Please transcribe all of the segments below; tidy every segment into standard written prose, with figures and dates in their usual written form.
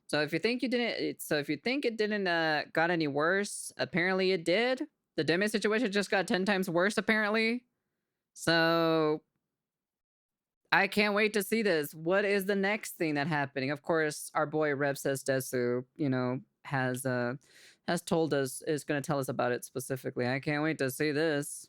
So if you think you didn't, so if you think it didn't got any worse, apparently it did. The Deme situation just got 10 times worse, apparently. So I can't wait to see this. What is the next thing that happening? Of course, our boy Rev says Desu, has told us, is gonna tell us about it specifically. I can't wait to see this.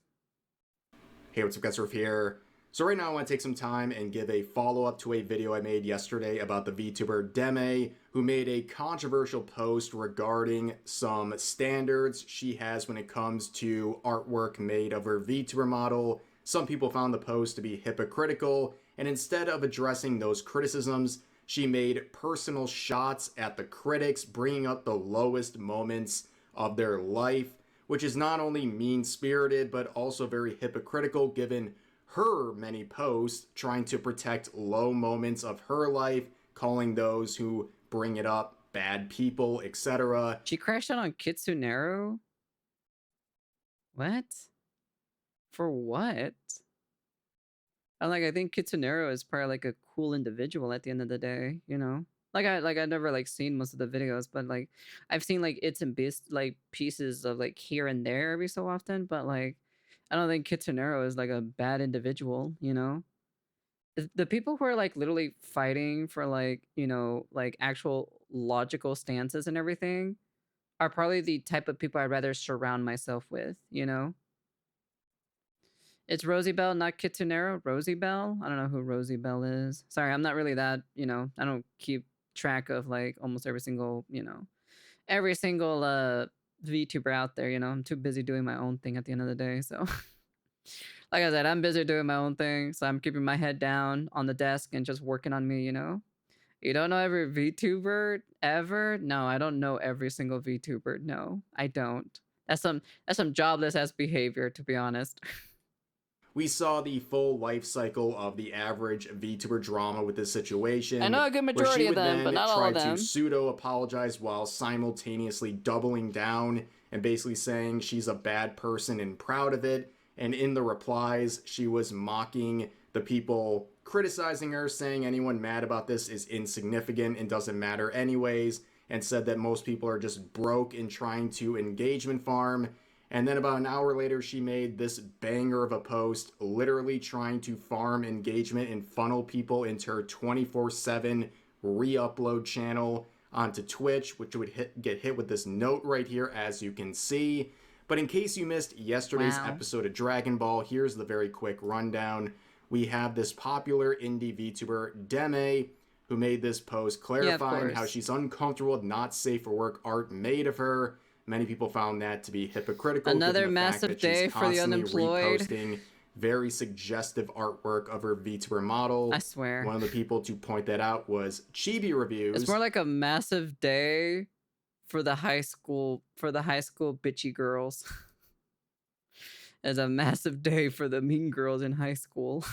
Hey, what's up guys, Surf here. So right now I want to take some time and give a follow-up to a video I made yesterday about the VTuber Deme, who made a controversial post regarding some standards she has when it comes to artwork made of her VTuber model. Some people found the post to be hypocritical, and instead of addressing those criticisms, she made personal shots at the critics, bringing up the lowest moments of their life, which is not only mean-spirited, but also very hypocritical given her many posts trying to protect low moments of her life, calling those who bring it up bad people, etc. She crashed out on Kitsunero? What? For what? I think Kitsunero is probably like a cool individual at the end of the day, you know? I never like seen most of the videos, but like I've seen like its and bits like pieces of like here and there every so often, but like I don't think Kitsunero is like a bad individual, you know? The people who are like literally fighting for like, like actual logical stances and everything are probably the type of people I'd rather surround myself with, you know? It's Rosie Bell, not Kitsunero. Rosie Bell? I don't know who Rosie Bell is. Sorry, I'm not really that, I don't keep track of like almost every single, every single VTuber out there, I'm too busy doing my own thing at the end of the day. So like I said, I'm busy doing my own thing. So I'm keeping my head down on the desk and just working on me, You don't know every VTuber ever? No, I don't know every single VTuber. No, I don't. That's some jobless ass behavior, to be honest. We saw the full life cycle of the average VTuber drama with this situation. I know a good majority of them, but not all of them. Try to pseudo-apologize while simultaneously doubling down and basically saying she's a bad person and proud of it. And in the replies, she was mocking the people criticizing her, saying anyone mad about this is insignificant and doesn't matter anyways, and said that most people are just broke in trying to engagement farm. And then about an hour later, she made this banger of a post, literally trying to farm engagement and funnel people into her 24/7 re-upload channel onto Twitch, which would get hit with this note right here, as you can see. But in case you missed yesterday's episode of Dragon Ball, here's the very quick rundown. We have this popular indie VTuber, Deme, who made this post clarifying how she's uncomfortable with not safe for work art made of her. Many people found that to be hypocritical. Another massive day for the unemployed. Reposting very suggestive artwork of her VTuber model. I swear. One of the people to point that out was Chibi Reviews. It's more like a massive day for the high school bitchy girls. It's a massive day for the mean girls in high school.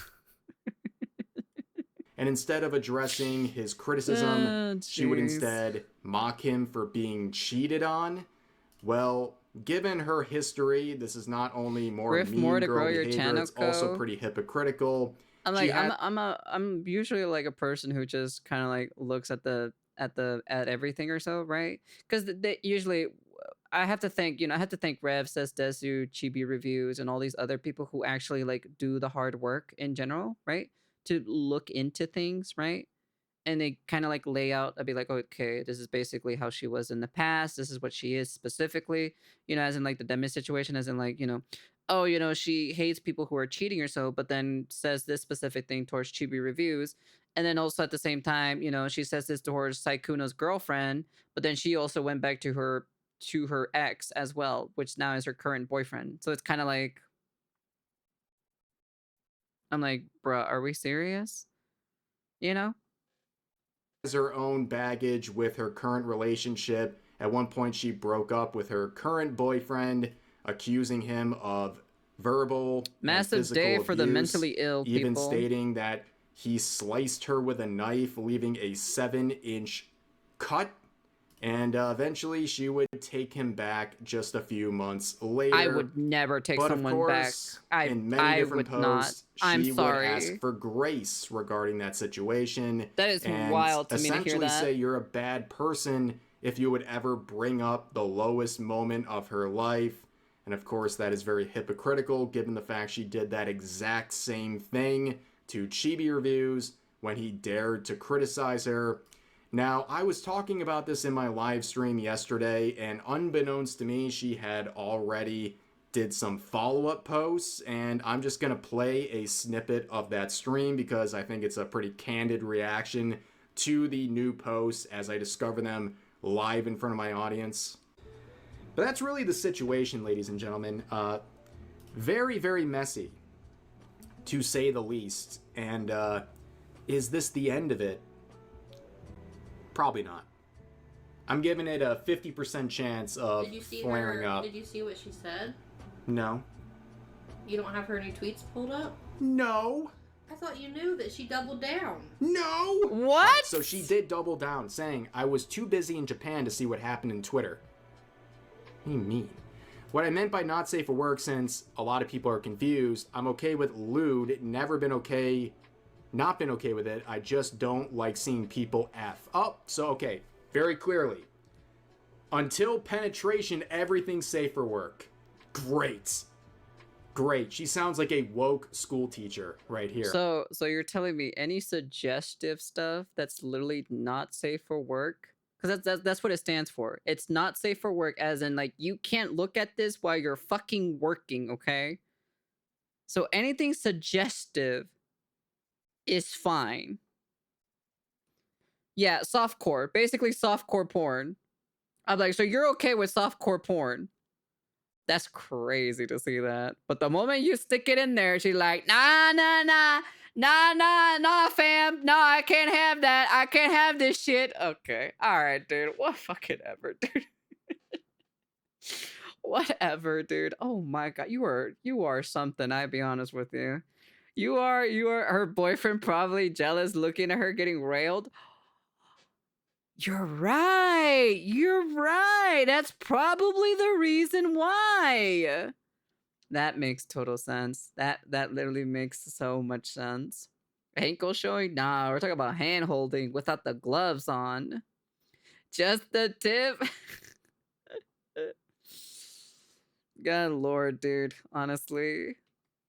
And instead of addressing his criticism, she would instead mock him for being cheated on. Well, given her history, this is not only more mean girl behavior, it's also pretty hypocritical. I'm usually like a person who just kind of like looks at everything or so, right? Because they usually, I have to thank Rev, Says Desu, Chibi Reviews, and all these other people who actually like do the hard work in general, right? To look into things, right? And they kind of like lay out, I'd be like, okay, this is basically how she was in the past. This is what she is specifically, as in like the Demi situation, as in like, she hates people who are cheating or so, but then says this specific thing towards Chibi Reviews. And then also at the same time, she says this towards Saikuno's girlfriend, but then she also went back to her ex as well, which now is her current boyfriend. So it's kind of like, I'm like, bruh, are we serious? Her own baggage with her current relationship. At one point, she broke up with her current boyfriend, accusing him of verbal massive and physical day abuse, for the mentally ill people. Even stating that he sliced her with a knife, leaving a 7-inch cut and eventually she would take him back just a few months I later. would never take But of someone back. course, I in many I different would not. posts, I'm she would ask sorry. for grace regarding that situation That is and wild to me to hear essentially that. say you're a bad person if you would ever bring up the lowest moment of her life. And of course, that is very hypocritical given the fact she did that exact same thing to Chibi Reviews when he dared to criticize her. Now, I was talking about this in my live stream yesterday, and unbeknownst to me, she had already did some follow-up posts, and I'm just going to play a snippet of that stream because I think it's a pretty candid reaction to the new posts as I discover them live in front of my audience. But that's really the situation, ladies and gentlemen. Very, very messy, to say the least. And is this the end of it? Probably not. I'm giving it a 50% chance of flaring up. Did you see what she said? No. You don't have her new tweets pulled up? No. I thought you knew that she doubled down. No. What? Right, so she did double down, saying, I was too busy in Japan to see what happened in Twitter. What do you mean? What I meant by not safe for work, since a lot of people are confused, I'm okay with lewd, not been okay with it. I just don't like seeing people F. Oh, so okay, very clearly. Until penetration, everything's safe for work. Great. Great. She sounds like a woke school teacher right here. So you're telling me any suggestive stuff that's literally not safe for work? Because that's what it stands for. It's not safe for work, as in, like, you can't look at this while you're fucking working, okay? So anything suggestive is fine. Yeah, softcore. Basically softcore porn. I'm like, so you're okay with softcore porn? That's crazy to see that. But the moment you stick it in there, she's like, nah, fam. No, I can't have that. I can't have this shit. Okay. All right, dude. What fucking ever, dude. Whatever, dude. Oh my god. You are something, I'll be honest with you. You are her boyfriend probably jealous looking at her getting railed. You're right. You're right. That's probably the reason why. That makes total sense. That literally makes so much sense. Ankle showing? Nah, we're talking about hand holding without the gloves on. Just the tip. God lord, dude. Honestly.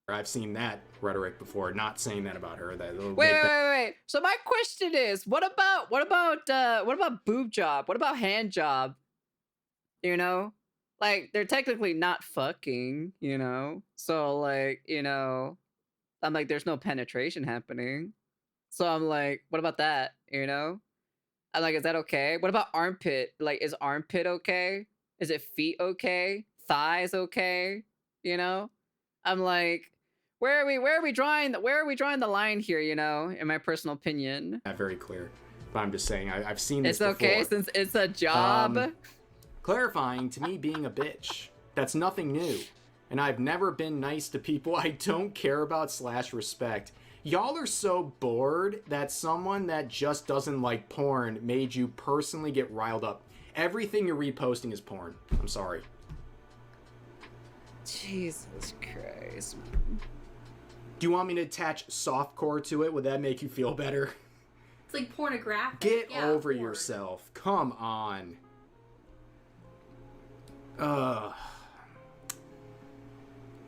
I've seen that rhetoric before, not saying that about her. Wait. So my question is, what about boob job? What about hand job? You know? Like, they're technically not fucking, you know? So, like, you know, I'm like, there's no penetration happening. So I'm like, what about that? You know? I'm like, is that okay? What about armpit? Like, is armpit okay? Is it feet okay? Thighs okay? You know? I'm like, where are we drawing the line here, you know, in my personal opinion? Not very clear. But I'm just saying, I've seen this before. It's okay since it's a job. Clarifying, to me, being a bitch. That's nothing new. And I've never been nice to people I don't care about / respect. Y'all are so bored that someone that just doesn't like porn made you personally get riled up. Everything you're reposting is porn. I'm sorry. Jesus Christ. Do you want me to attach softcore to it? Would that make you feel better? It's like pornographic. Get over porn. yourself. Come on.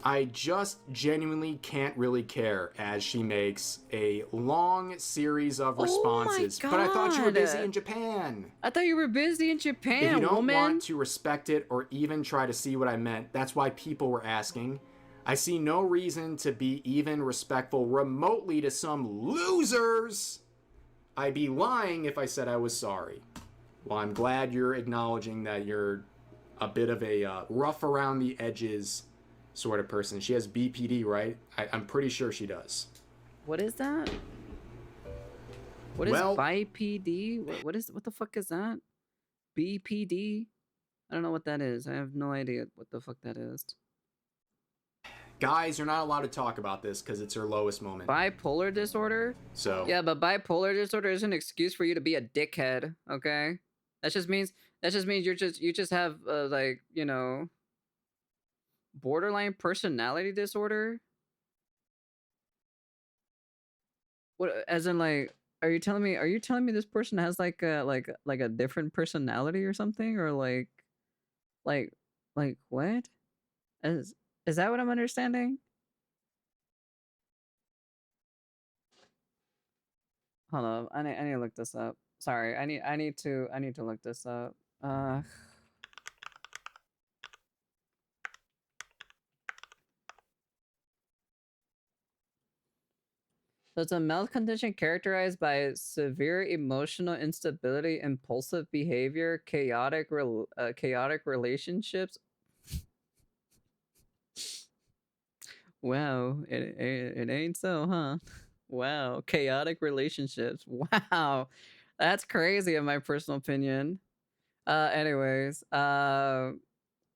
I just genuinely can't really care as she makes a long series of responses. Oh my but I thought you were God. busy in Japan. I thought you were busy in Japan, If you don't woman. want to respect it or even try to see what I meant, that's why people were asking. I see no reason to be even respectful remotely to some losers. I'd be lying if I said I was sorry. Well, I'm glad you're acknowledging that you're a bit of a rough around the edges sort of person. She has BPD, right? I'm pretty sure she does. What is that? What is BIPD? What the fuck is that? BPD? I don't know what that is. I have no idea what the fuck that is. Guys, you're not allowed to talk about this because it's her lowest moment. Bipolar disorder? So yeah, but bipolar disorder is an excuse for you to be a dickhead, okay? That just means you just have like, you know, borderline personality disorder. What, as in like, are you telling me this person has like a different personality or something, or like what? Is is that what I'm understanding? Hold on, I need to look this up. Sorry, I need to look this up. So it's a mental condition characterized by severe emotional instability, impulsive behavior, chaotic relationships. Wow, it ain't so, huh? Wow, chaotic relationships. Wow, that's crazy in my personal opinion. Anyways,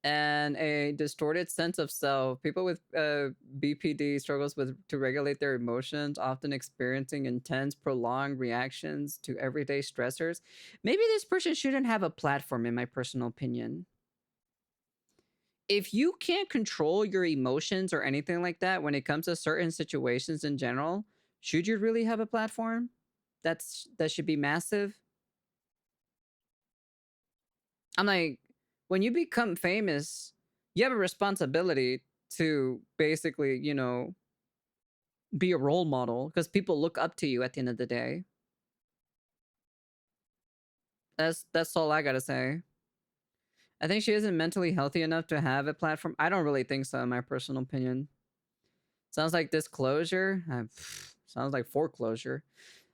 and a distorted sense of self. People with BPD struggles with to regulate their emotions, often experiencing intense, prolonged reactions to everyday stressors. Maybe this person shouldn't have a platform, in my personal opinion. If you can't control your emotions or anything like that when it comes to certain situations in general, should you really have a platform? That should be massive. I'm like, when you become famous, you have a responsibility to basically, you know, be a role model because people look up to you at the end of the day. That's all I gotta say. I think she isn't mentally healthy enough to have a platform. I don't really think so, in my personal opinion. Sounds like disclosure. Sounds like foreclosure.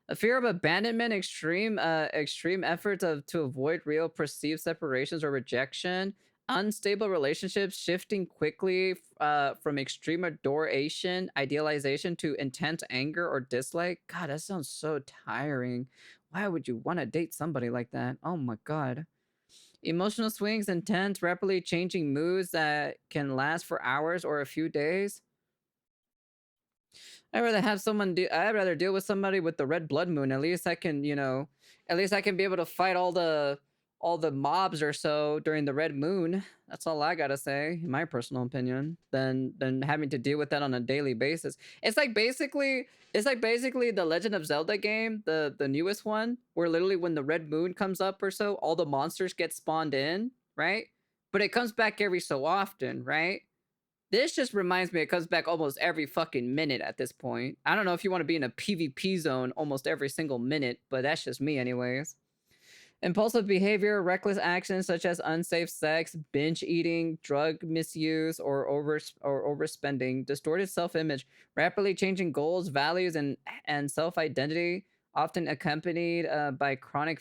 A fear of abandonment, extreme efforts to avoid real perceived separations or rejection, unstable relationships, shifting quickly from extreme adoration, idealization to intense anger or dislike. God, that sounds so tiring. Why would you want to date somebody like that? Oh my God. Emotional swings, intense, rapidly changing moods that can last for hours or a few days. I'd rather deal with somebody with the red blood moon. At least I can, you know, at least I can be able to fight all the mobs or so during the red moon. That's all I gotta say, in my personal opinion. Than having to deal with that on a daily basis. It's like basically the Legend of Zelda game, the newest one, where literally when the red moon comes up or so, all the monsters get spawned in, right? But it comes back every so often, right? This just reminds me it comes back almost every fucking minute at this point. I don't know if you want to be in a PvP zone almost every single minute, but that's just me anyways. Impulsive behavior, reckless actions such as unsafe sex, binge eating, drug misuse, or overspending, distorted self-image, rapidly changing goals, values, and self-identity, often accompanied by chronic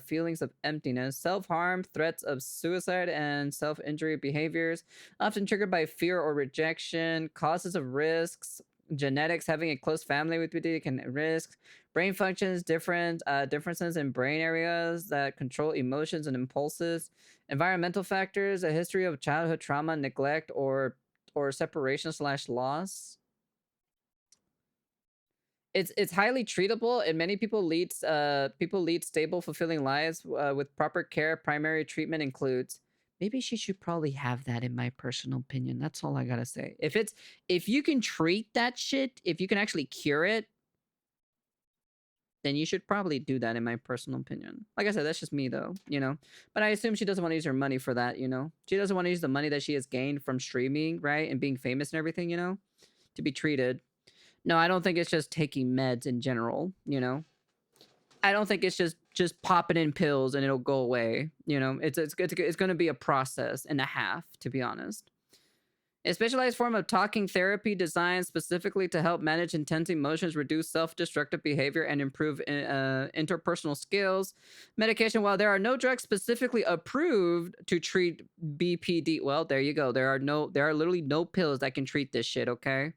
feelings of emptiness, self-harm, threats of suicide, and self-injury behaviors, often triggered by fear or rejection, causes of risks, genetics, having a close family with BD can risk brain functions, differences in brain areas that control emotions and impulses, environmental factors, a history of childhood trauma, neglect, or separation slash loss. It's highly treatable, and many people lead stable, fulfilling lives with proper care. Primary treatment includes. Maybe she should probably have that, in my personal opinion. That's all I gotta say. If you can treat that shit, if you can actually cure it, then you should probably do that, in my personal opinion. Like I said, that's just me though, you know. But I assume she doesn't want to use her money for that, you know. She doesn't want to use the money that she has gained from streaming, right, and being famous and everything, you know, to be treated. No, I don't think it's just taking meds in general, you know. I don't think it's just popping in pills and it'll go away, you know. It's going to be a process and a half, to be honest. A specialized form of talking therapy designed specifically to help manage intense emotions, reduce self-destructive behavior, and improve interpersonal skills. Medication, while there are no drugs specifically approved to treat BPD, well, there you go. There are literally no pills that can treat this shit, okay?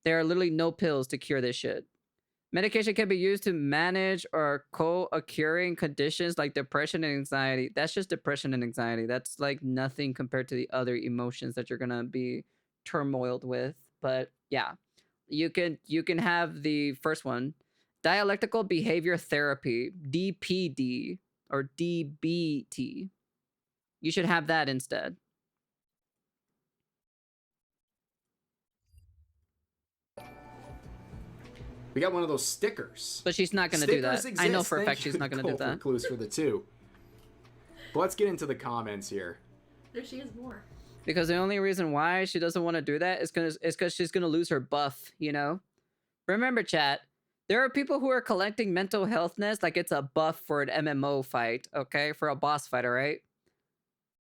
There are literally no pills to cure this shit. Medication can be used to manage or co-occurring conditions like depression and anxiety. That's just depression and anxiety. That's like nothing compared to the other emotions that you're gonna be turmoiled with. But yeah, you can have the first one, dialectical behavior therapy (DPD). or DBT. You should have that instead. We got one of those stickers. But she's not going to do that. Exist. I know for a Thank fact she's you, not going to do that. Clues for the 2. But let's get into the comments here. There she is more. Because the only reason why she doesn't want to do that is because she's going to lose her buff, you know? Remember, chat, there are people who are collecting mental healthness like it's a buff for an MMO fight, okay? For a boss fight, all right?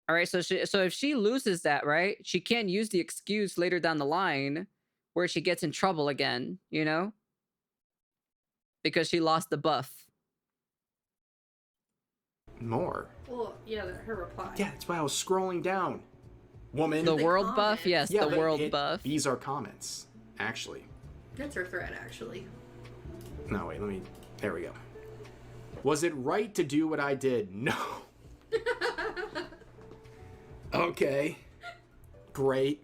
All right, so if she loses that, right, she can't use the excuse later down the line where she gets in trouble again, you know? Because she lost the buff. More. Well, yeah, her reply. Yeah, that's why I was scrolling down. Woman. The world comment. buff? Yes, Yeah, the world buff. These are comments, actually. That's her thread, actually. No, wait, there we go. Was it right to do what I did? No. Okay. Great.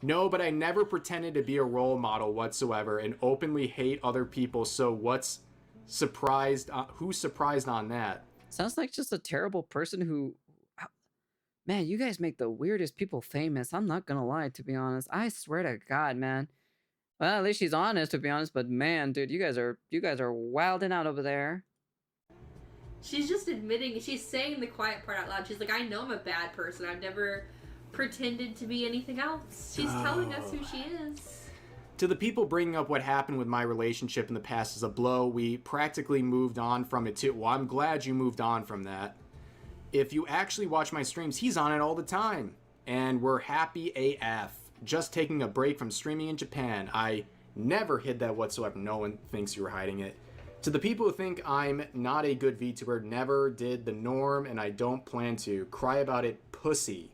No, but I never pretended to be a role model whatsoever and openly hate other people, so who's surprised on that? Sounds like just a terrible person who... Man, you guys make the weirdest people famous. I'm not gonna lie, to be honest. I swear to God, man. Well, at least she's honest, to be honest. But man, dude, you guys are wilding out over there. She's just admitting, she's saying the quiet part out loud. She's like, I know I'm a bad person. I've never pretended to be anything else. She's telling us who she is. To the people bringing up what happened with my relationship in the past as a blow, we practically moved on from it too. Well, I'm glad you moved on from that. If you actually watch my streams, he's on it all the time. And we're happy AF. Just taking a break from streaming in Japan. I never hid that whatsoever. No one thinks you were hiding it. To the people who think I'm not a good VTuber, never did the norm, and I don't plan to. Cry about it, pussy.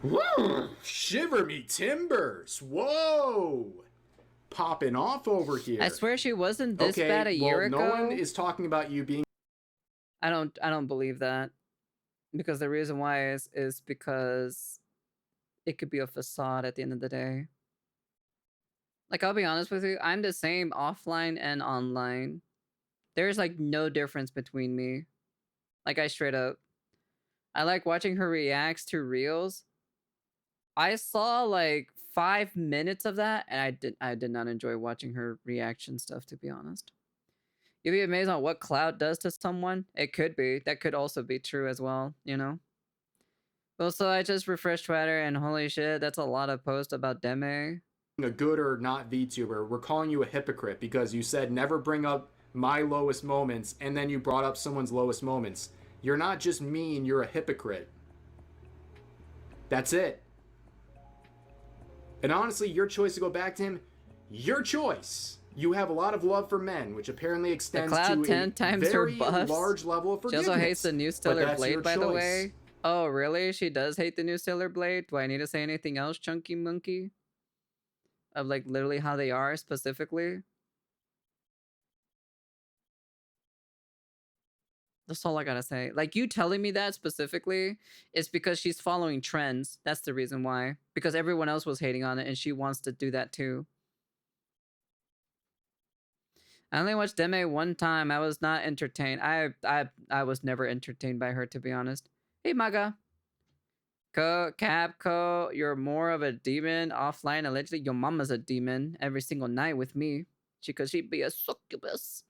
Whoa! Shiver me timbers! Whoa! Popping off over here. I swear she wasn't this bad a year ago. No one is talking about you being... I don't believe that. Because the reason why is because it could be a facade at the end of the day. Like, I'll be honest with you, I'm the same offline and online. There's like no difference between me. Like, I straight up. I like watching her reacts to reels. I saw like 5 minutes of that, and I did not enjoy watching her reaction stuff, to be honest. You'd be amazed on what cloud does to someone. It could be. That could also be true as well, you know? Also, I just refreshed Twitter, and holy shit, that's a lot of posts about Deme. A good or not VTuber. We're calling you a hypocrite because you said never bring up my lowest moments, and then you brought up someone's lowest moments. You're not just mean, you're a hypocrite. That's it. And honestly, your choice to go back to him, your choice. You have a lot of love for men, which apparently extends to a 10 times her very buffs. large level of She forgiveness. also hates the new Stellar Blade, by the choice. way. Oh, really? She does hate the new Stellar Blade? Do I need to say anything else, Chunky Monkey? Of like literally how they are specifically? That's all I gotta say. Like, you telling me that specifically is because she's following trends. That's the reason why. Because everyone else was hating on it and she wants to do that too. I only watched Deme one time. I was not entertained. I was never entertained by her, to be honest. Hey, Maga. Capco, you're more of a demon offline. Allegedly, your mama's a demon every single night with me. Because she'd be a succubus.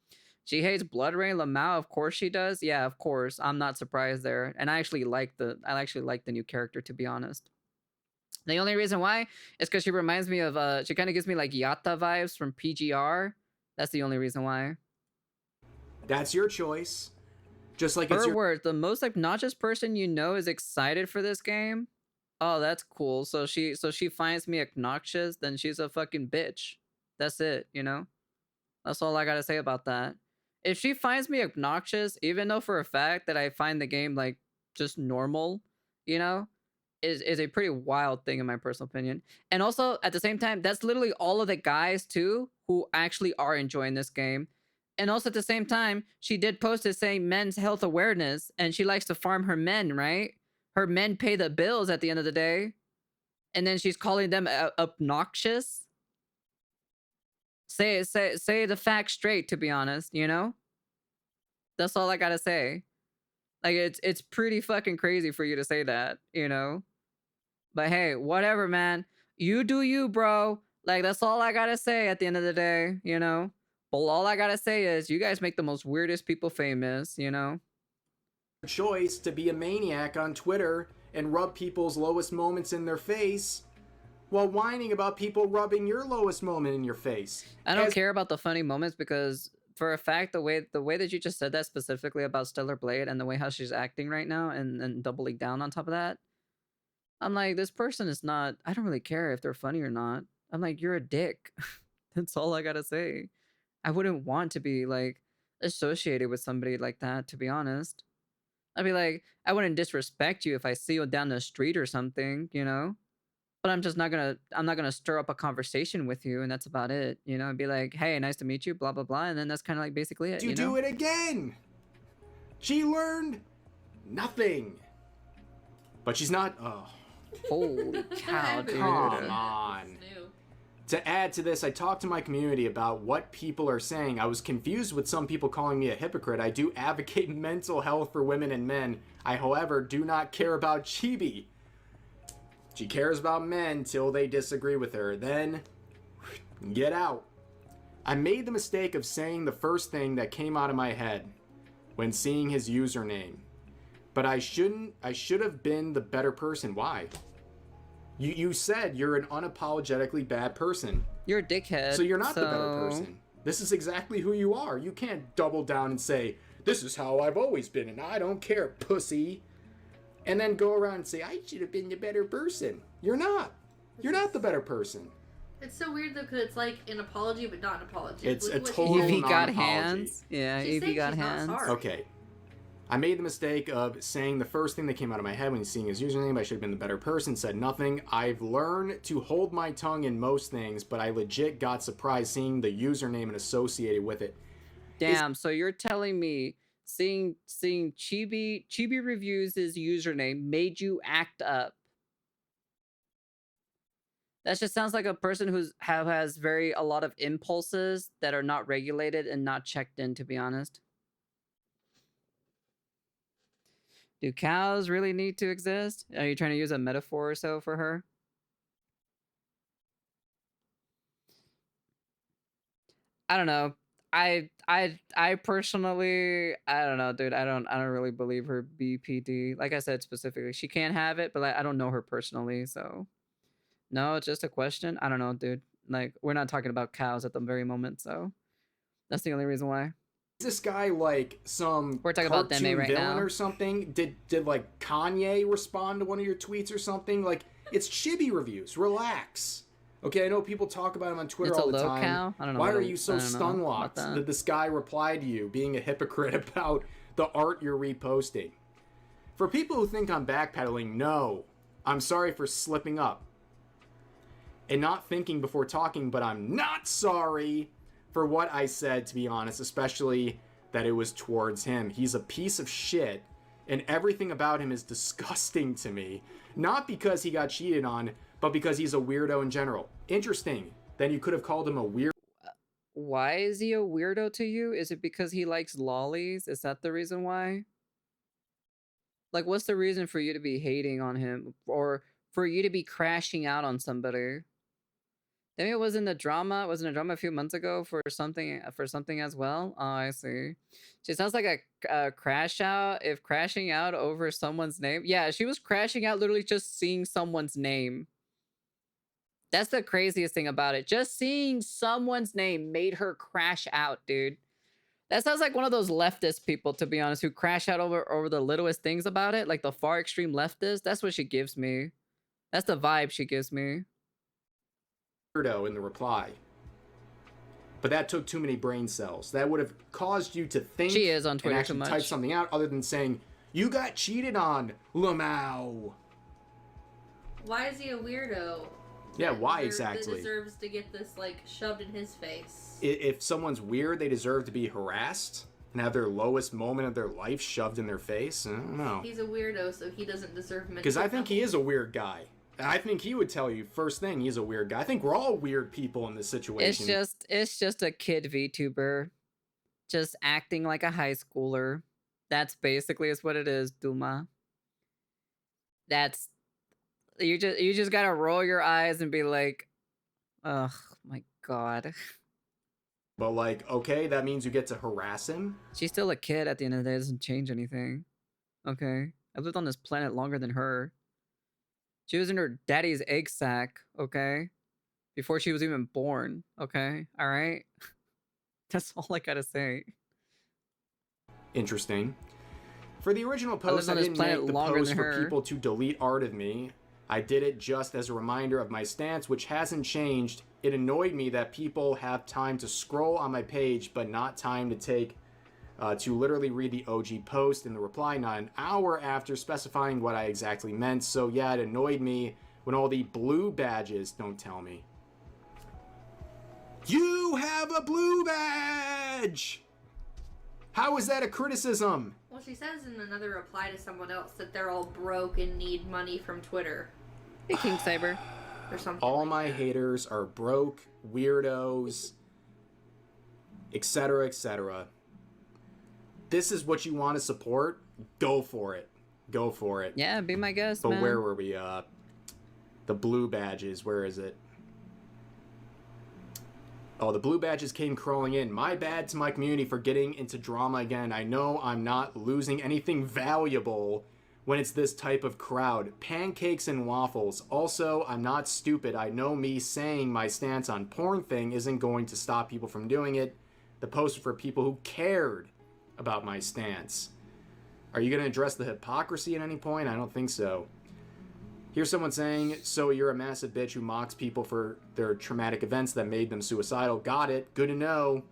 She hates Blood Rain Lamau. Of course she does. Yeah, of course. I'm not surprised there. And I actually like the new character, to be honest. The only reason why is because she reminds me of she kind of gives me like Yatta vibes from PGR. That's the only reason why. That's your choice. Just like Her it's your words, the most obnoxious person you know is excited for this game. Oh, that's cool. So she finds me obnoxious, then she's a fucking bitch. That's it, you know? That's all I gotta say about that. If she finds me obnoxious, even though for a fact that I find the game like just normal, you know, is a pretty wild thing in my personal opinion. And also at the same time, that's literally all of the guys too who actually are enjoying this game. And also at the same time, she did post it saying men's health awareness, and she likes to farm her men, right? Her men pay the bills at the end of the day. And then she's calling them obnoxious. Say the facts straight, to be honest, you know? That's all I gotta say. Like, it's pretty fucking crazy for you to say that, you know? But hey, whatever, man. You do you, bro. Like, that's all I gotta say at the end of the day, you know? But all I gotta say is you guys make the most weirdest people famous, you know? Choice to be a maniac on Twitter and rub people's lowest moments in their face while whining about people rubbing your lowest moment in your face. I don't care about the funny moments because for a fact the way that you just said that specifically about Stellar Blade and the way how she's acting right now and doubling down on top of that, I'm like, this person is not, I don't really care if they're funny or not. I'm like, you're a dick. That's all I gotta say. I wouldn't want to be like associated with somebody like that, to be honest. I'd be like, I wouldn't disrespect you if I see you down the street or something, you know? But I'm not gonna stir up a conversation with you, and that's about it, you know? I'd be like, hey, nice to meet you, blah, blah, blah, and then that's kind of like basically it, You you do know? it again. She learned nothing. But she's not. Oh, Holy cow, dude. come on. New. To add to this, I talked to my community about what people are saying. I was confused with some people calling me a hypocrite. I do advocate mental health for women and men. I, however, do not care about Chibi. She cares about men till they disagree with her. Then, get out. I made the mistake of saying the first thing that came out of my head when seeing his username. But I should have been the better person. Why? You said you're an unapologetically bad person. You're a dickhead. So you're not the better person. This is exactly who you are. You can't double down and say, this is how I've always been and I don't care, pussy. And then go around and say, I should have been the better person. You're not. You're not the better person. It's so weird though, because it's like an apology, but not an apology. It's a What she's total saying- Evie got non-apology. hands. Yeah, She's Evie saying got she's not hands. sorry. Okay. I made the mistake of saying the first thing that came out of my head when seeing his username. I should have been the better person, said nothing. I've learned to hold my tongue in most things, but I legit got surprised seeing the username and associated with it. Damn, so you're telling me seeing Chibi reviews his username made you act up? That just sounds like a person has a lot of impulses that are not regulated and not checked in, to be honest. Do cows really need to exist? Are you trying to use a metaphor or so for her? I don't know. I personally, I don't know, dude. I don't really believe her BPD. Like I said specifically, she can't have it, but like, I don't know her personally, so no, it's just a question. I don't know, dude. Like, we're not talking about cows at the very moment, so that's the only reason why. Is this guy like some We're talking about cartoon Deme right villain now. or something? Did like Kanye respond to one of your tweets or something? Like, it's Chibi reviews. Relax. Okay, I know people talk about him on Twitter It's a all the low time. cow? I don't know Why what are a- you so I don't know stun about locked that. that this guy replied to you being a hypocrite about the art you're reposting? For people who think I'm backpedaling, no. I'm sorry for slipping up and not thinking before talking, but I'm not sorry for what I said, to be honest, especially that it was towards him. He's a piece of shit, and everything about him is disgusting to me. Not because he got cheated on, but because he's a weirdo in general. Interesting. Then you could have called him a weird. Why is he a weirdo to you? Is it because he likes lollies? Is that the reason why? Like, what's the reason for you to be hating on him or for you to be crashing out on somebody? Maybe it was in the drama. It was in a drama a few months ago for something as well. Oh, I see. She sounds like a crash out. If crashing out over someone's name, yeah, she was crashing out literally just seeing someone's name. That's the craziest thing about it. Just seeing someone's name made her crash out, dude. That sounds like one of those leftist people, to be honest, who crash out over the littlest things about it, like the far extreme leftist. That's what she gives me. That's the vibe she gives me. Weirdo in the reply. But that took too many brain cells. That would have caused you to think She is on and Twitter too actually much. type something out other than saying, you got cheated on, Lamau. Why is he a weirdo? Yeah, that why That exactly? deserves to get this like shoved in his face. If someone's weird, they deserve to be harassed and have their lowest moment of their life shoved in their face? I don't know. He's a weirdo, so he doesn't deserve mental Because I think he health. is a weird guy. I think he would tell you first thing he's a weird guy. I think we're all weird people in this situation. It's just a kid VTuber. just acting like a high schooler. That's basically is what it is, Duma. That's you just gotta roll your eyes and be like, oh my god. But like, okay, that means you get to harass him? She's still a kid at the end of the day. It doesn't change anything. Okay? I've lived on this planet longer than her. She was in her daddy's egg sack, okay? Before she was even born, okay? Alright? That's all I gotta say. Interesting. For the original I lived post, on I this didn't planet make the longer post than for her. people to delete art of me. I did it just as a reminder of my stance, which hasn't changed. It annoyed me that people have time to scroll on my page, but not time to take to literally read the OG post in the reply, not an hour after specifying what I exactly meant. So yeah, it annoyed me when all the blue badges don't tell me. You have a blue badge! How is that a criticism? Well, she says in another reply to someone else that they're all broke and need money from Twitter Hey, King Saber. or something. All like my that. haters are broke, weirdos, etc., etc. This is what you want to support? Go for it. Go for it. Yeah, be my guest, But man. where were we? The blue badges. Where is it? Oh, the blue badges came crawling in. My bad to my community for getting into drama again. I know I'm not losing anything valuable when it's this type of crowd. Pancakes and waffles. Also, I'm not stupid. I know me saying my stance on porn thing isn't going to stop people from doing it. The post was for people who cared about my stance. Are you going to address the hypocrisy at any point? I don't think so. Here's someone saying, so you're a massive bitch who mocks people for their traumatic events that made them suicidal. Got it. Good to know.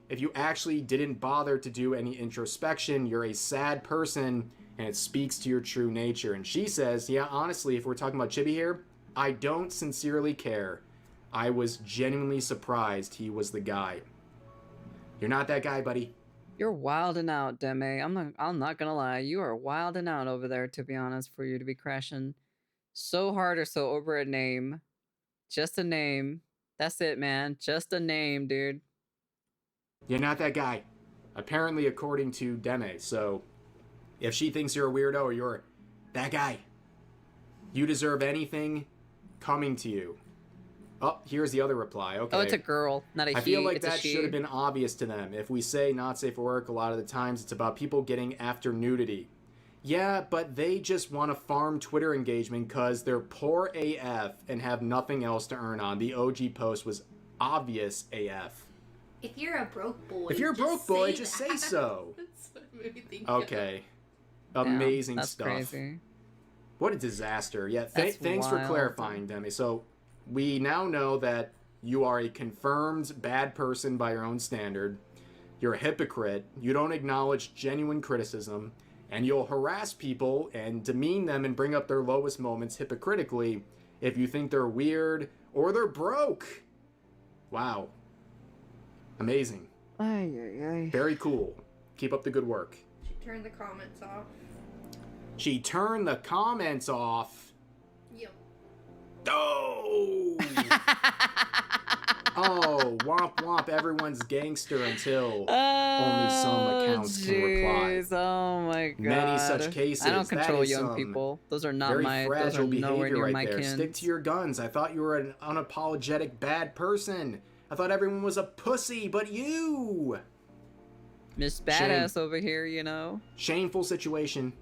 If you actually didn't bother to do any introspection, you're a sad person, and it speaks to your true nature. And she says, yeah, honestly, if we're talking about Chibi here, I don't sincerely care. I was genuinely surprised he was the guy. You're not that guy, buddy. You're wilding out, Deme. I'm not gonna lie. You are wilding out over there, to be honest, for you to be crashing so hard or so over a name. Just a name. That's it, man. Just a name, dude. You're not that guy. Apparently, according to Deme. So, if she thinks you're a weirdo or you're that guy, you deserve anything coming to you. Oh, here's the other reply. Okay. Oh, it's a girl, not a he. I feel like it's a that she. should have been obvious to them. If we say not safe for work, a lot of the times it's about people getting after nudity. Yeah, but they just want to farm Twitter engagement because they're poor AF and have nothing else to earn on. The OG post was obvious AF. If you're a broke boy, If you're a broke boy, just say that. so. That's what made me think of. Okay. Damn, Amazing that's stuff. Crazy. What a disaster. Yeah, That's thanks for wild. clarifying, Demi. So, we now know that you are a confirmed bad person by your own standard. You're a hypocrite. You don't acknowledge genuine criticism. And you'll harass people and demean them and bring up their lowest moments hypocritically if you think they're weird or they're broke. Wow. Amazing. Ay, ay, ay. Very cool. Keep up the good work. She turned the comments off. She turned the comments off. Yep. Oh! Oh, womp womp, everyone's gangster until only some accounts can reply. Jeez, oh my god. Many such cases. I don't That control is young some people. Those are not very my. Those fragile are nowhere behavior near right my there. kin. Stick to your guns. I thought you were an unapologetic bad person. I thought everyone was a pussy, but you! Miss Badass over here, you know. Shameful situation.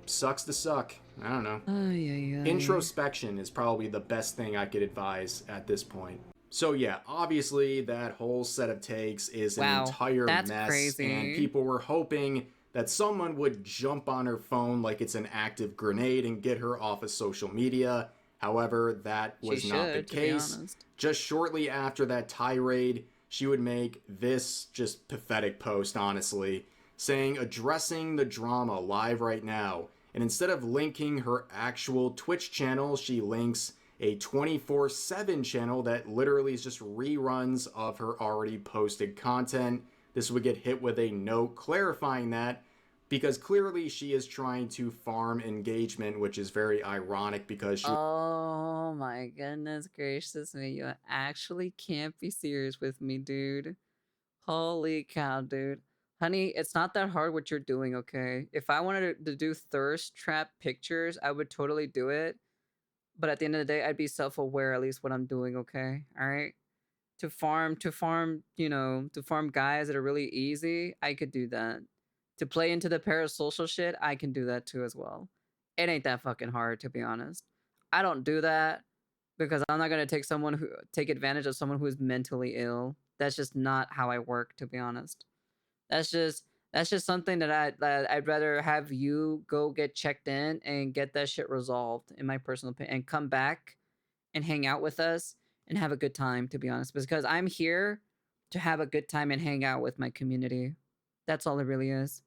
Sucks to suck. I don't know. Ay, ay, ay. Introspection is probably the best thing I could advise at this point. So yeah, obviously that whole set of takes is an Wow, entire that's mess, crazy. and people were hoping that someone would jump on her phone like it's an active grenade and get her off of social media. However, that was not the should, to be case. honest. Just shortly after that tirade, she would make this just pathetic post, honestly, saying, addressing the drama live right now. And instead of linking her actual Twitch channel, she links a 24/7 channel that literally is just reruns of her already posted content. This would get hit with a note clarifying that, because clearly she is trying to farm engagement, which is very ironic because she Oh my goodness gracious me. You actually can't be serious with me, dude. Holy cow, dude. Honey, it's not that hard what you're doing, okay? If I wanted to do thirst trap pictures, I would totally do it. But at the end of the day, I'd be self-aware at least what I'm doing, okay? All right? To farm guys that are really easy, I could do that. To play into the parasocial shit, I can do that too as well. It ain't that fucking hard, to be honest. I don't do that because I'm not gonna take advantage of someone who is mentally ill. That's just not how I work, to be honest. That's just that's just something that I'd rather have you go get checked in and get that shit resolved, in my personal opinion, and come back and hang out with us and have a good time, to be honest, because I'm here to have a good time and hang out with my community. That's all it really is.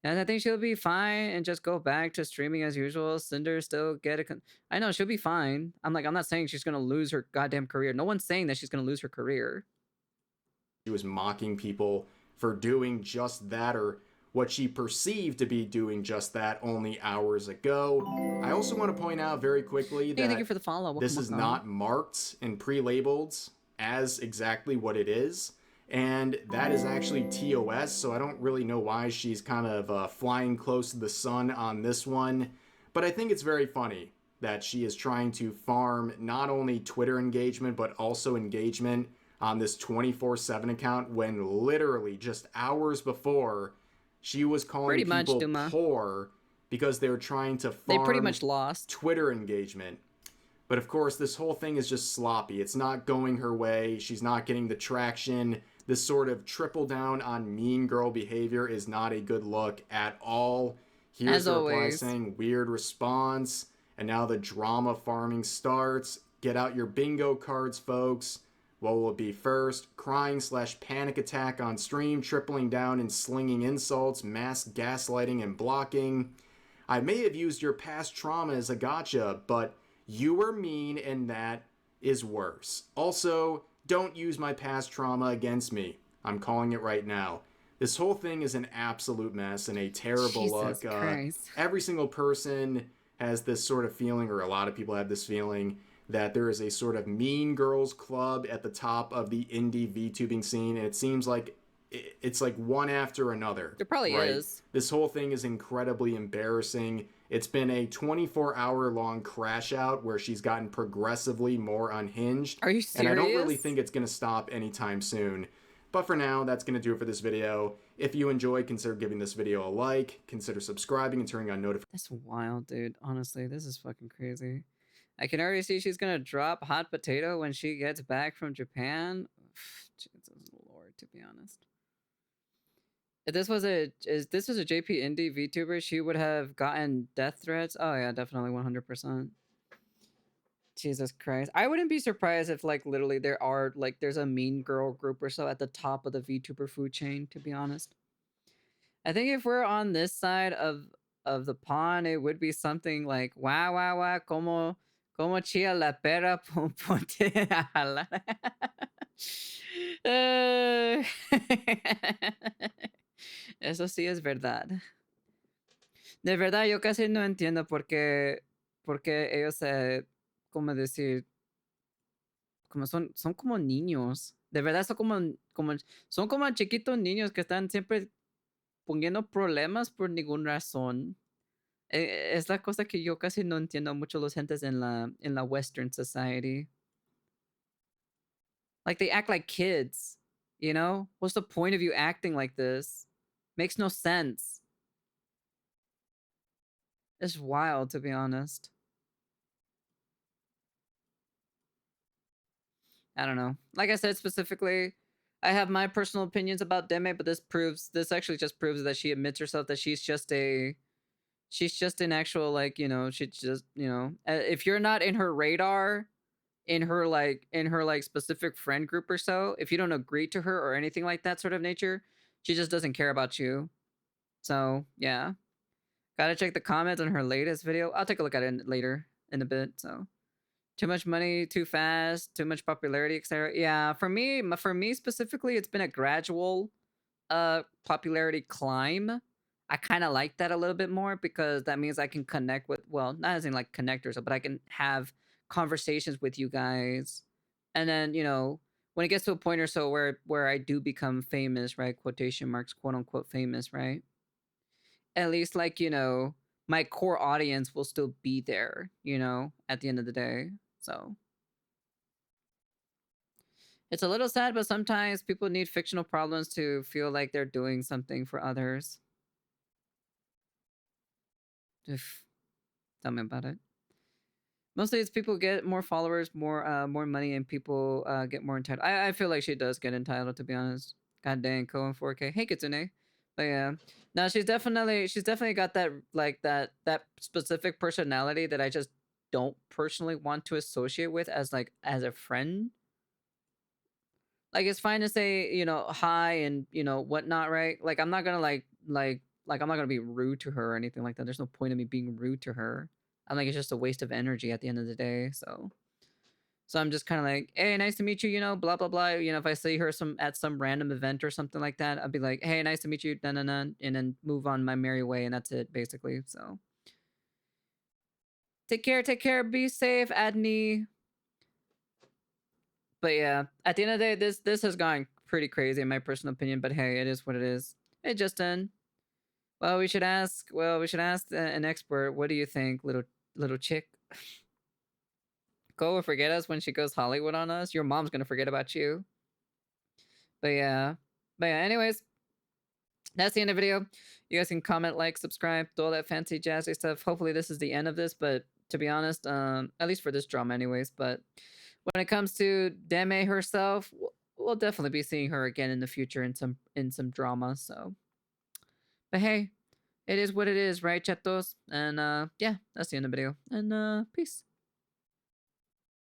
And I think she'll be fine and just go back to streaming as usual. Cinder still get a. I know she'll be fine. I'm not saying she's gonna lose her goddamn career. No one's saying that she's gonna lose her career. She was mocking people for doing just that, or what she perceived to be doing just that only hours ago. I also want to point out very quickly that Thank you for the follow. this is not marked and pre-labeled as exactly what it is. And that is actually TOS, so I don't really know why she's kind of flying close to the sun on this one. But I think it's very funny that she is trying to farm not only Twitter engagement, but also engagement on this 24/7 account, when literally just hours before she was calling people poor because they were trying to farm they pretty much lost Twitter engagement. But of course, this whole thing is just sloppy. It's not going her way. She's not getting the traction. This sort of triple down on mean girl behavior is not a good look at all. Here's the reply saying, weird response. And now the drama farming starts. Get out your bingo cards, folks. What will it be first? Crying/panic attack on stream, tripling down and slinging insults, mass gaslighting and blocking. I may have used your past trauma as a gotcha, but you were mean and that is worse. Also, don't use my past trauma against me. I'm calling it right now. This whole thing is an absolute mess and a terrible look. Every single person has this sort of feeling, or a lot of people have this feeling, that there is a sort of mean girls club at the top of the indie VTubing scene, and it seems like it's like one after another. There probably is. This whole thing is incredibly embarrassing. It's been a 24-hour long crash out where she's gotten progressively more unhinged. Are you serious? And I don't really think it's going to stop anytime soon. But for now, that's going to do it for this video. If you enjoyed, consider giving this video a like, consider subscribing and turning on notifications. That's wild, dude. Honestly, this is fucking crazy. I can already see she's gonna drop hot potato when she gets back from Japan. Jesus Lord, to be honest. If this was a JP Indie VTuber, she would have gotten death threats. Oh yeah, definitely 100%. Jesus Christ. I wouldn't be surprised if literally there's a mean girl group or so at the top of the VTuber food chain, to be honest. I think if we're on this side of the pond, it would be something like wow, como chía la pera, ponte a jalar. Eso sí es verdad. De verdad, yo casi no entiendo por qué ellos ¿cómo decir? Como son como niños. De verdad son como chiquitos niños que están siempre poniendo problemas por ninguna razón. Es la cosa que yo casi no entiendo mucho los gentes en la Western society. Like, they act like kids, you know? What's the point of you acting like this? Makes no sense. It's wild, to be honest. I don't know. Like I said, specifically, I have my personal opinions about Deme, but this actually just proves that she admits herself that she's just an actual, she just, if you're not in her radar, in her specific friend group or so, if you don't agree to her or anything like that sort of nature, she just doesn't care about you. So yeah, gotta check the comments on her latest video. I'll take a look at it later in a bit. So too much money, too fast, too much popularity, etc. Yeah, for me specifically, it's been a gradual popularity climb. I kind of like that a little bit more because that means I can connect with, well, not as in connect or so, but I can have conversations with you guys. And then, when it gets to a point or so where I do become famous, right? Quotation marks, quote unquote famous, right? At least like, my core audience will still be there, at the end of the day. So it's a little sad, but sometimes people need fictional problems to feel like they're doing something for others. Oof, tell me about it. Mostly it's people get more followers, more money, and people get more entitled. I feel like she does get entitled, to be honest. God dang, Cohen 4K. Hey, Kitsune. But yeah, no, she's definitely got that like that specific personality that I just don't personally want to associate with as a friend. Like it's fine to say hi and whatnot, right? Like I'm not gonna like I'm not gonna be rude to her or anything like that. There's no point in me being rude to her. I'm like, it's just a waste of energy at the end of the day. So I'm just kind of like, hey, nice to meet you, blah blah blah. If I see her at some random event or something like that, I'll be like, hey, nice to meet you, na na na, and then move on my merry way, and that's it basically. So take care, be safe, Adney. But yeah, at the end of the day, this has gone pretty crazy in my personal opinion. But hey, it is what it is. Hey, Justin. Well, we should ask. Well, we should ask an expert. What do you think, little chick? Go forget us when she goes Hollywood on us. Your mom's gonna forget about you. But yeah. Anyways, that's the end of the video. You guys can comment, like, subscribe, do all that fancy jazzy stuff. Hopefully, this is the end of this. But to be honest, at least for this drama, anyways. But when it comes to Deme herself, we'll definitely be seeing her again in the future in some drama. So, but hey, it is what it is, right, chatos? And yeah, that's the end of the video. And peace.